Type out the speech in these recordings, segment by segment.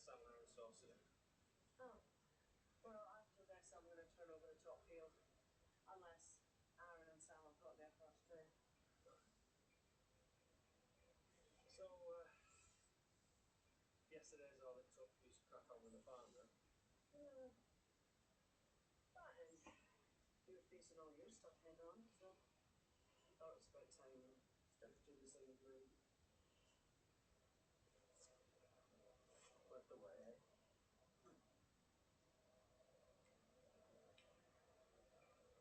salmon and sausage. Oh. Well, after this, I'm going to turn over the top field. Unless Aaron and Sam have got there first too. So, yesterday's all it took for you to crack on with the farm, then? That and you were facing all your stuff head on, so I thought it was about time you stepped to the same room. Left away, eh?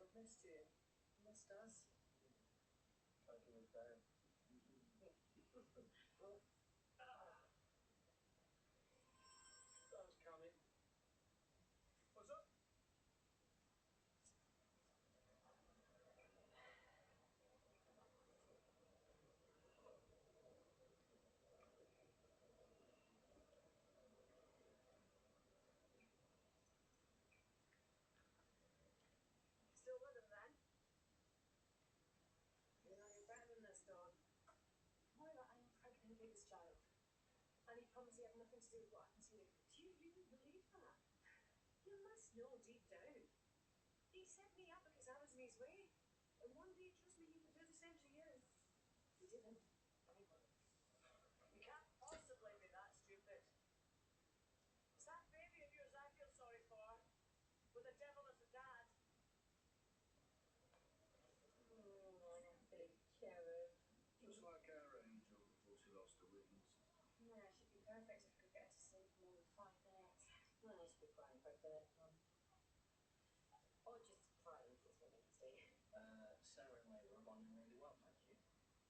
I've missed you. Missed us. Can't give us down. Well, that was coming. What's up? Still with him then? You know, you're better than this, dog. Moira, I am frankly the biggest child. And he promised he had nothing to do with what happened to you. Do you really believe that? You must know deep down. He set me up because I was in his way. And one day, trust me, he would do the same to you. He didn't. You can't possibly be that stupid. It's that baby of yours I feel sorry for. With the devil as a dad. Oh, big cherub. Just like our angel before she lost her wings. Yeah, she'd be perfect if we could get her to sleep for more than 5 minutes. Well, I should be crying for a bit, or just crying for something to see. Sarah and Labour are bonding really well, thank you.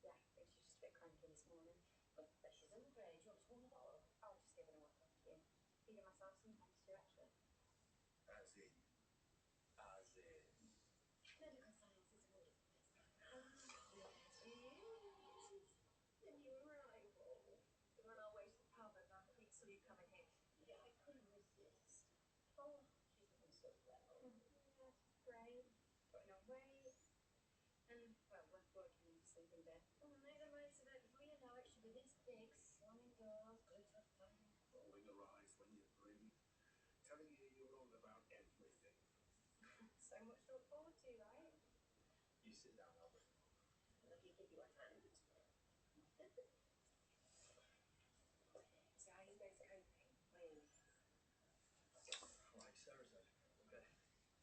Yeah, I think she's just a bit cranky this morning. But she's in the grade, you want to warm the bottle? I'll just give it a whirl, thank you. Feeding myself sometimes too, actually. As in? As in? Medical science is a wonderful business. Yes, it is. The new arrival. The one always to the pub at that week, so you come ahead. Yeah, I couldn't resist. Oh, She's looking so well. yeah, she's great. Putting on weight. And, well, we're working into sleeping bed. Oh, make the most of it before you know it. She'll be this big, slamming doors, going to a fun. Rolling her eyes when you breathe. Telling you you're wrong about everything. So much to look forward to, right? You sit down, Albert. Let me give you a hand. So how are you guys coping? Like Sarah said, okay.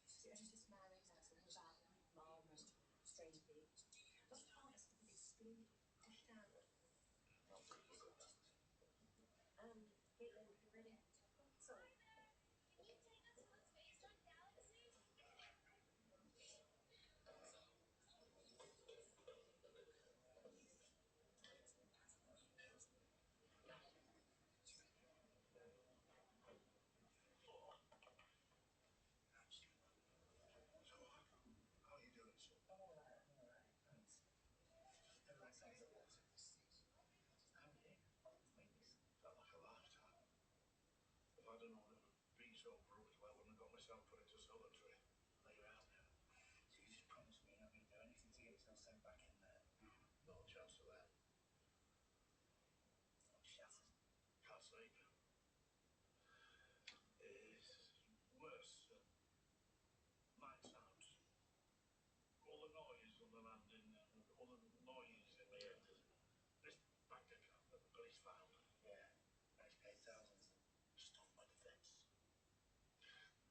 See, I was just married, that's all about mom and strange beats. But part us to be excluded, pushed out. Caitlin, you ready? Sorry. Can you take us to a space-time galaxy? So, how are you doing, sir? I'm alright, thanks. Everyone says it was. How are you? Thanks. Felt like a lifetime. If I'd have known it would be so brutal, I wouldn't have got myself put into solitary. Well, you're out now. So you just promise me you're not going to do anything to get yourself sent back in there? No chance of that. I'm shattered. Can't sleep. It's worse. Night sounds. All the noise on the landing, all the noise in the air. This bank account that the police found. Yeah. And he's paid thousands. Stuff my defence.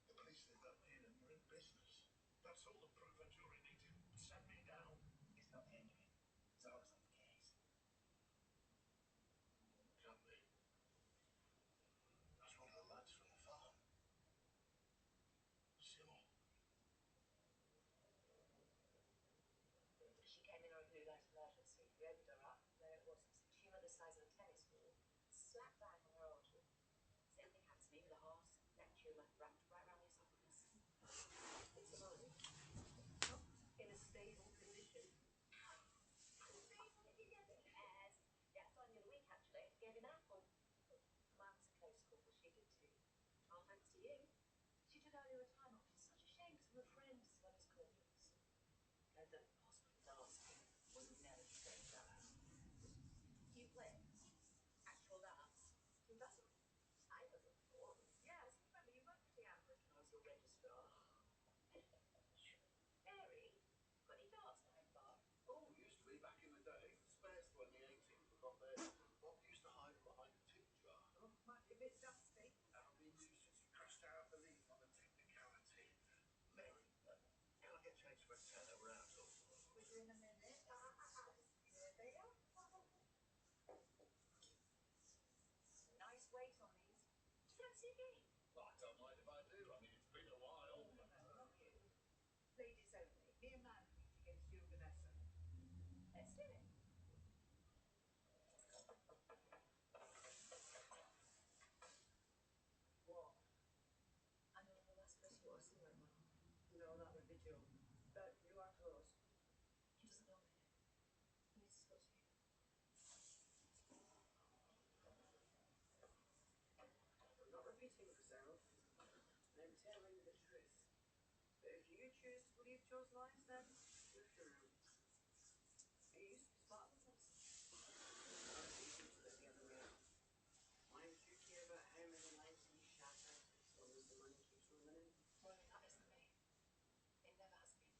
The police think that me and we're in business. That's all the proof a jury need to set me down. It's not the end of it. It's always on the case. Can be. That's one of the lads from the farm. Simo. She came in on a blue light emergency. We opened her up. There it was. It was a tumour the size of a tennis ball. Slap bang on her artery. Same thing happened to me with a heart, neck tumour, wrapped right around the esophagus. It's survived. In a stable condition. Yes. Yeah, I saw him the other week actually. Gave him an apple. Mine was a close call. She did too. All thanks to you. She took early retirement, which is such a shame because we were friends as well as colleagues. And the hospital's asking, we would never be going that. You play actual darts. Who doesn't? I doesn't. weight on these. Do you fancy a game? Well, I don't mind if I do. I mean, it's been a while. No, not you. Ladies only. Me and Matt against you and Vanessa. Let's do it. What? I know I'm the last person you want to see right now. No, that would be Joe. But you are close. He doesn't know me. He needs to talk to you. I'm not repeating myself. I'm telling the truth. But if you choose to believe Joe's lies, then you're through. You used to be smart with us. Now it seems to be the other way. Why would you care about how many lives he shattered as long as the money keeps rolling in? Molly, that isn't me. It never has been.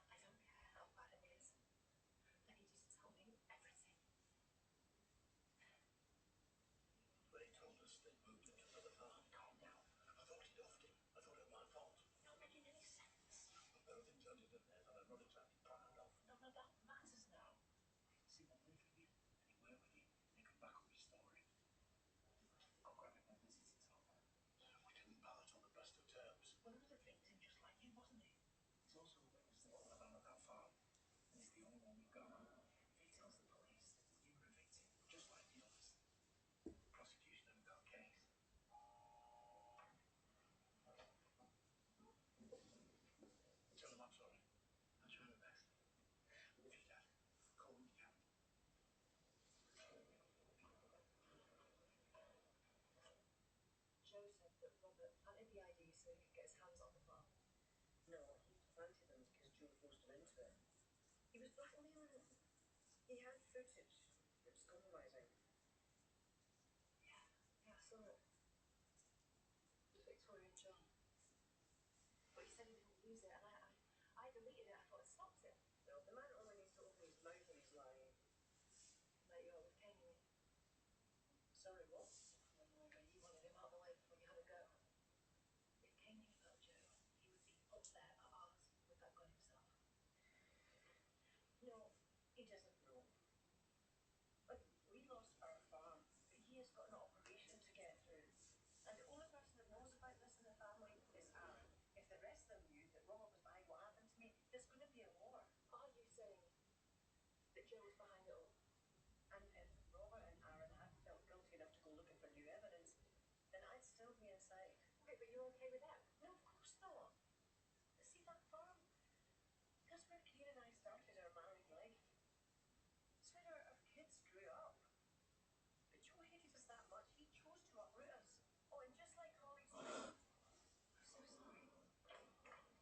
I don't care how bad it is. I need you to tell me everything. When he told us they moved into another farm, calm down. I thought he'd offed him. I thought it was my fault. Not making any sense. Well, things ended in there that I'm not exactly proud of. None of that matters now. See what live with you, and he work with you, and he come back up your story. I'll grab him when visiting's over. We didn't part on the best of terms. Well, another thing's him just like you, wasn't he? He's also a witness to all about that farm, and he's the only one we've got. If he tells the police that you were a victim, just like the others, the prosecution haven't got a case. Tell him I'm sorry. I'll try my best. Love you, Dad. Call when you can. Joe said that Robert planted the ID so he could get his hands on the farm. No, he planted them because Joe forced him into it. He was blackmailing him. He had footage. It was compromising. Yeah, I saw it. The Victorian John. But he said he didn't use it, and I deleted it. I thought it stopped it. No, the man only needs to open his mouth when he's lying. Let you out with Kane, you mean? Sorry, what? You wanted him out of the way before you had a go. If Kane knew about Joe, he would be up there at ours with that gun himself. No, he doesn't know. Like, we lost our farm, but he has got an operation to get through. And the only person that knows about this in the family is Aaron. If the rest of them knew that Robert was behind what happened to me, there's going to be a war. Are you saying that Joe was behind it all? And if Robert and Aaron hadn't felt guilty enough to go looking for new evidence, then I'd still be inside. Okay, but you're okay with that? No, of course not. See that farm? That's where Kate and I started our married life. It's where our kids grew up. But Joe hated us that much, he chose to uproot us. Oh, and just like Holly said, I'm so sorry.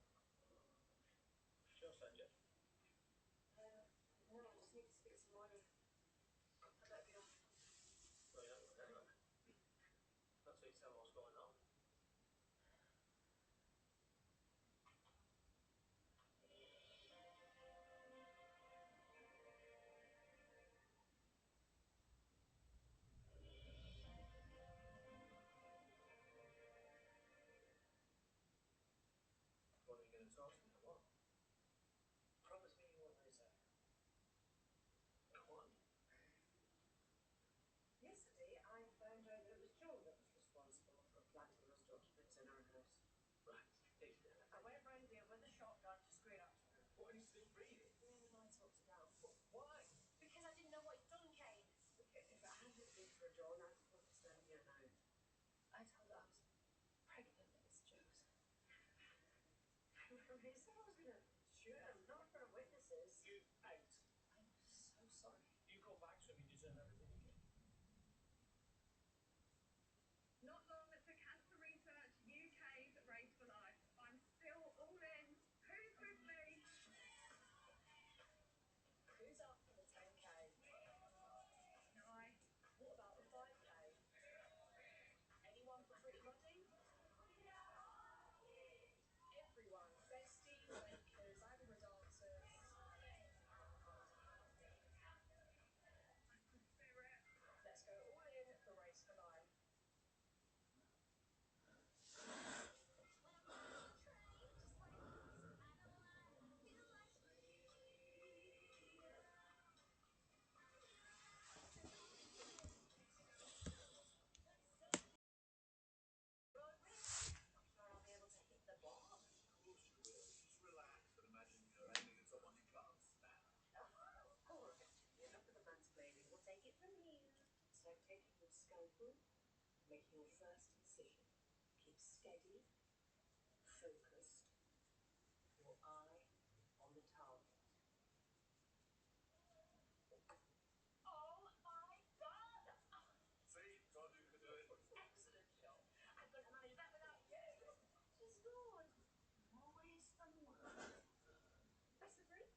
Joe send you. No, I just need to speak to Molly. I better be off. Well, you're not going anywhere. Not till you tell me what's going on. What, are you going to talk to me or what? promise me you won't lose her. Go on. Yesterday, I found out that it was Joe that was responsible for planting those documents in our house. Right. I went round there with a shotgun to square up to him. What, and he's still breathing? Me and I talked it out. Why? Because I didn't know what he'd done, Kane. Look, if it hadn't been for John, I'd still be standing here now. I told her I was pregnant and it's Joe's. He said I was going to shoot him, not in front of witnesses. You out. I'm so sorry. You go back to him, you deserve everything you get. Not long to cancer research, UK's race for life. I'm still all in. Who's with me? Who's up for the 10K? Nice. What about the 5K? Anyone for Pretty Muddy? Everyone. Bestie, Lakers, I will dance Start taking your scalpel, make your first incision. Keep steady, focused, your eye on the target. Oh my god! See? Told you could do it. Excellent job. I'm going to manage that without you. She's good. Always some work. Best of three?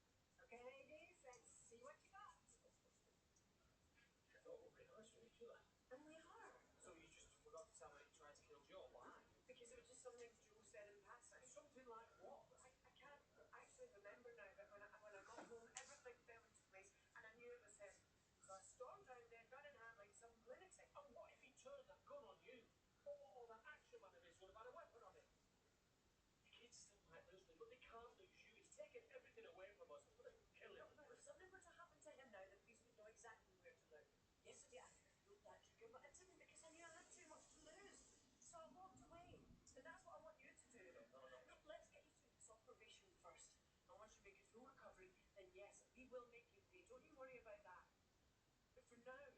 Okay, ladies, let's see what you got. I thought we were being honest with each other. And we are. So you just forgot to tell me that you tried to kill Joe. Why? Because it was just something Joe said in passing. Something like what? I can't actually remember now, but when I got home, everything fell into place, and I knew it was him. So I stormed down there, gun in hand, like some lunatic. And what if he turned a gun on you? Or that action man of his would have had a weapon on him? The kids still might lose me, but they can't lose you. He's taken everything away from us. I'm gonna kill him. No, if something were to happen to him now, the police would know exactly where to look. Yesterday I could have pulled that trigger, but I didn't because I knew I had too much to lose. So I walked away. And that's what I want you to do. No. No, let's get you through this operation first. And once you make your full recovery, then yes, we will make you pay. Don't you worry about that. But for now,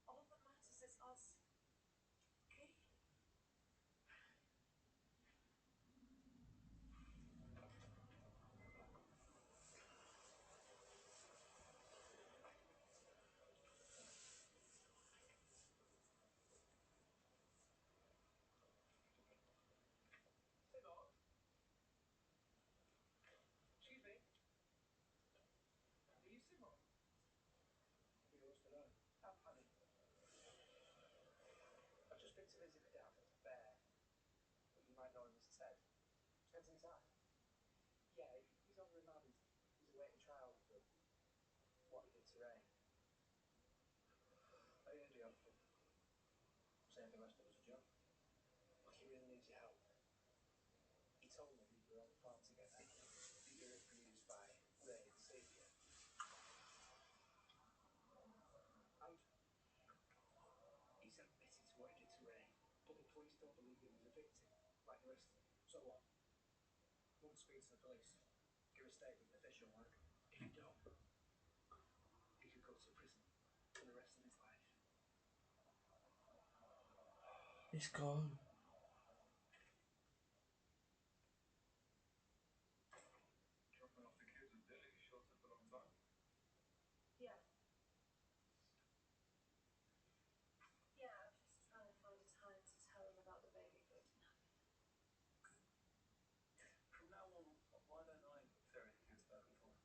all that matters is us. Okay? Hey, Mark. Excuse me. Are you Simon? He wants to know. How funny. I've just been to visit my dad at the fair. But you might know him as Ted. Ted's inside. Yeah, he's on remand. He's awaiting trial for what he did to Ray. I heard you have fun. Saying the rest of us a joke. Look, he really needs your help. He told me that you were on the farm together. That you're abused by Ray and Saviour. And he's admitted to what he did to Ray. But the police don't believe him as a victim, like the rest of them. So what? Won't speak to the police. Give a statement official, like. If you don't, he could go to prison for the rest of his life. It's gone. Dropping off the kids with Billy showed up a long time. Yeah. Yeah, I was just trying to find a time to tell him about the baby, but it didn't happen. From now on, why don't I ferry the kids back and forth?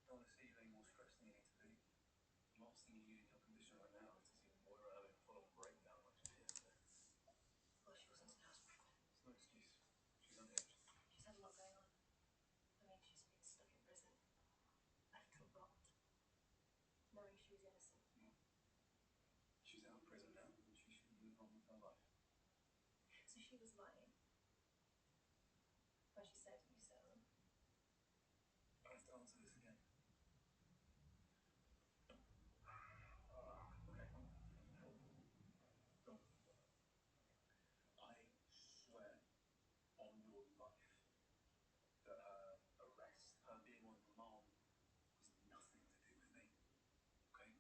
Don't want to see you any more stressed than you need to be. The last thing you need in your condition right now is to see Moira having a full-on breakdown like she did yesterday. Well, she wasn't supposed to. It's no excuse. She's unhinged. She's had a lot going on. I mean, she's been stuck in prison, left to rot, knowing she was innocent. She's out of prison now, and she should move on with her life. So she was lying when she said you so. I have to answer this again. Okay. Go. I swear on your life that her arrest, her being on remand, is nothing to do with me. Okay?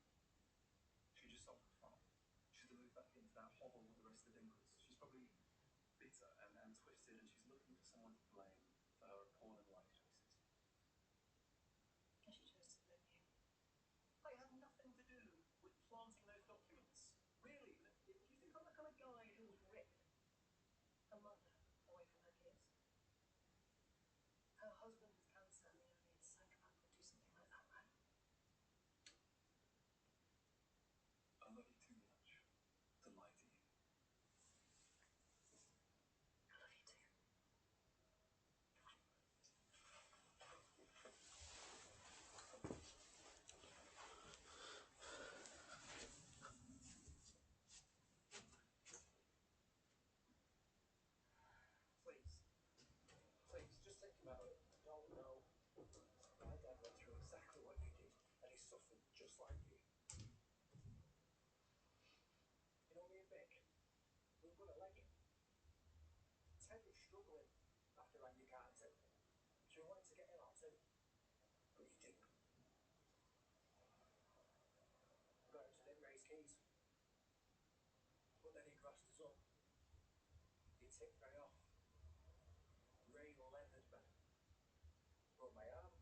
She just sold the farm. She's to move back into that hovel with the rest of the Dinklers. She's probably bitter and twisted, and she's looking for someone to blame for her appalling life choices. And she chose to blame you. I had nothing to do with planting those documents. Really? Do you think I'm the kind of guy who would rip A mother away from her kids. Her husband with cancer, and the only psychopath would do something like that, right? I love you too much to lie to you. I love you too. Please. Please, just think about it. Don't know. My dad went through exactly what you did, and he suffered just like you. You know me and Vic? We were going to leg it. Ted was struggling after Randy Carter. So we wanted to get him out too. But you didn't. We got him to didn't raise keys. ticked Ray off. Ray leathered me. Broke my arm,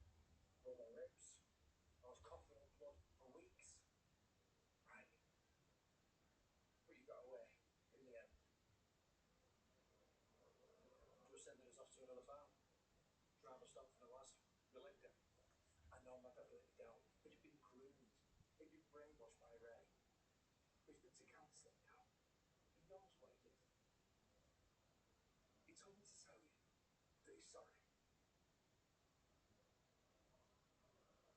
broke my ribs. I was coughing up blood for weeks. Right. But you got away in the end. Just sending us off to another farm. Driver stopped for the lass. We licked him. I know my dad let me down, but he'd been groomed. He'd been brainwashed by Ray. He's been to counselling now. He knows what he did. He told me to tell you that he's sorry.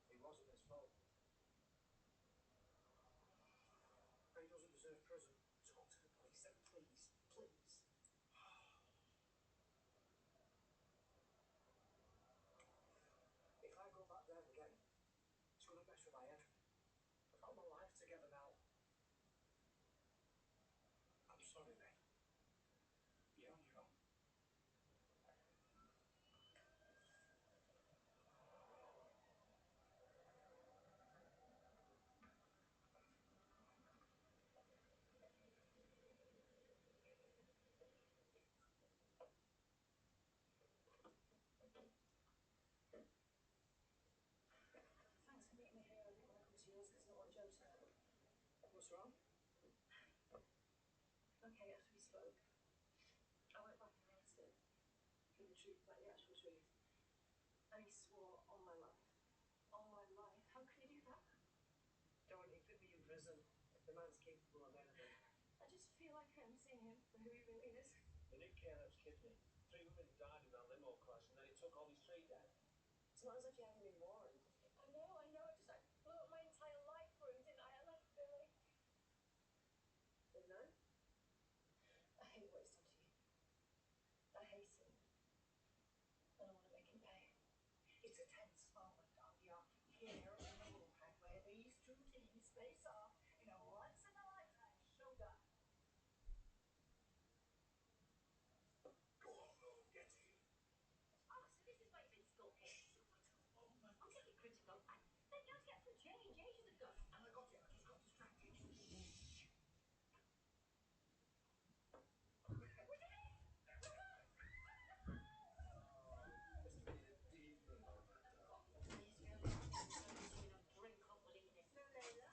It wasn't his fault. And he doesn't deserve prison. Talk to the police then, please. Please. If I go back there again, it's going to mess with my head. I've got my life together now. I'm sorry, Ray. You're on your own. Thanks for meeting me here. I didn't want to come to yours because I don't want Joe to know. What's wrong? Okay, after we spoke, I went back and asked him for the truth, like the actual truth. And he swore on my life. On my life. How could he do that? Dawn, he could be in prison. The man's capable of anything. I just feel like I'm seeing him for who he really is. They nicked Caleb's kidney. 3 women died in that limo crash, and then he took all his tree dead. It's not as if you haven't been warned. I know. I blew up my entire life for him, didn't I? I left Billy. And then? I hate what he's done to you. I hate him. And I want to make him pay. It's a tense moment of your here in the moped where these two teams face off in a once-in-a-lifetime showdown. Go on, though. Get in. Oh, so this is why you've been skulking. I'm getting critical. Then you had to get some change ages ago. And I got it. I just got distracted. Shh. Must have been a demon on that dog. Yes, really. Drink up, Lenis. No, Layla.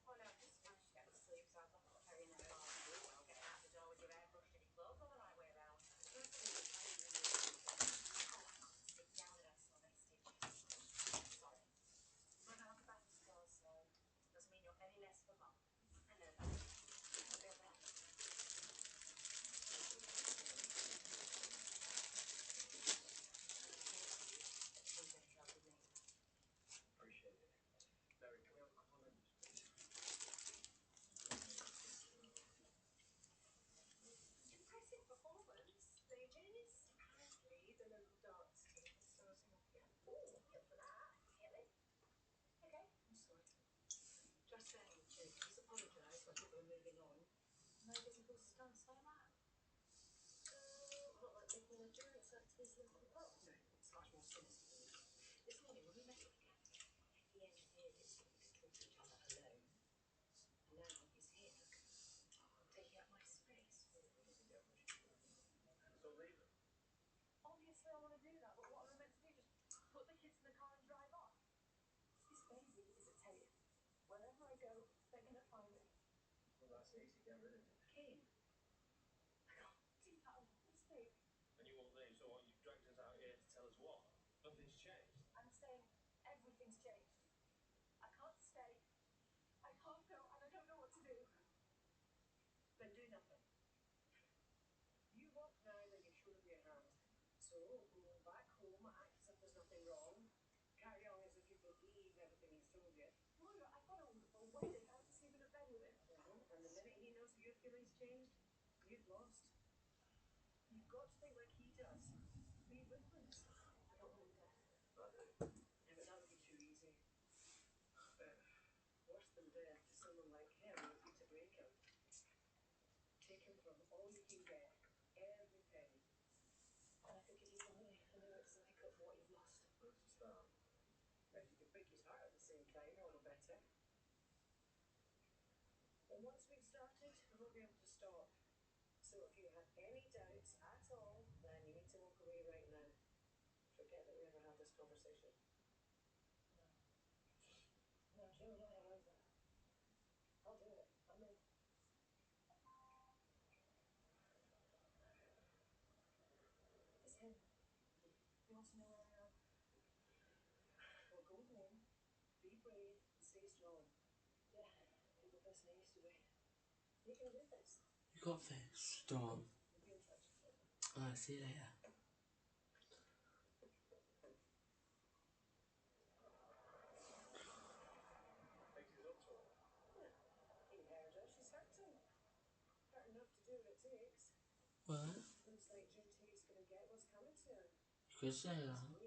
Oh, no, I've just managed to get to sleep, so I've left the carrying out. Oh, well, get out the door with your hair brushed and your clothes on the right way around. First thing is, I didn't really Oh, I couldn't sit down and have so many stitches. Sorry. run out of bath scars, so Doesn't mean you're any less for mum. I know that. I'll go back. We'll get it sorted later. Appreciate it. Mary, can we have a couple of minutes, please? Impressive performance. They're genius. Apparently, the local dance team is starting up again. Oh, you up for that? Really? Okay, I'm sorry. Just saying, Jake, please apologise when people are moving on. No visible stunts like that. Not like making an endurance activities local pub. No, it's much more sinister than that. This morning when we met up again, he engineered it so we could talk to each other alone. And now he's here, taking up my space. So leave him. Obviously, I want to do that, but what am I meant to do? Just put the kids in the car and drive off? This baby is a tape. Wherever I go, they're going to find me. Well, that's easy. Get rid of it. Kim, I can't do that. I love this baby. And you won't leave, so what? You've dragged us out here to tell us what? Nothing's changed. I'm saying everything's changed. I can't stay. I can't go, and I don't know what to do. then do nothing. You want now that you've shown your hand. So go back home, act as if there's nothing wrong. Carry on as if you believe everything he's told you. Moira, I've got a wonderful wedding. I was sleeping at bed with him. And the minute he knows your feelings changed, you've lost. You've got to think like he does. Be ruthless. I don't want him dead. I do. Yeah, but that would be too easy. Worse than death to someone like him would be to break him. Take him from all you can get, every penny. And I think if you want me, I know it's to make up for what you've lost. Where's the start? If you can break his heart at the same time, all the better. But once we've started, we won't be able to stop. So So if you have any doubts at all, then you need to walk away right now. Forget that we ever had this conversation. No, Jimmy, I like that. I'll do it. I'm in. It's him. He wants to know where I am. Well, go home, be brave, and stay strong. Yeah, be the person I used to be. You can do this. You got this. Storm. We'll be in touch. Alright, see you later. Think he's up to it? Yeah, he heard her. She's hurting. Hurt enough to do what it takes. What? Looks like June Tate's gonna get what's coming to her. You could say that.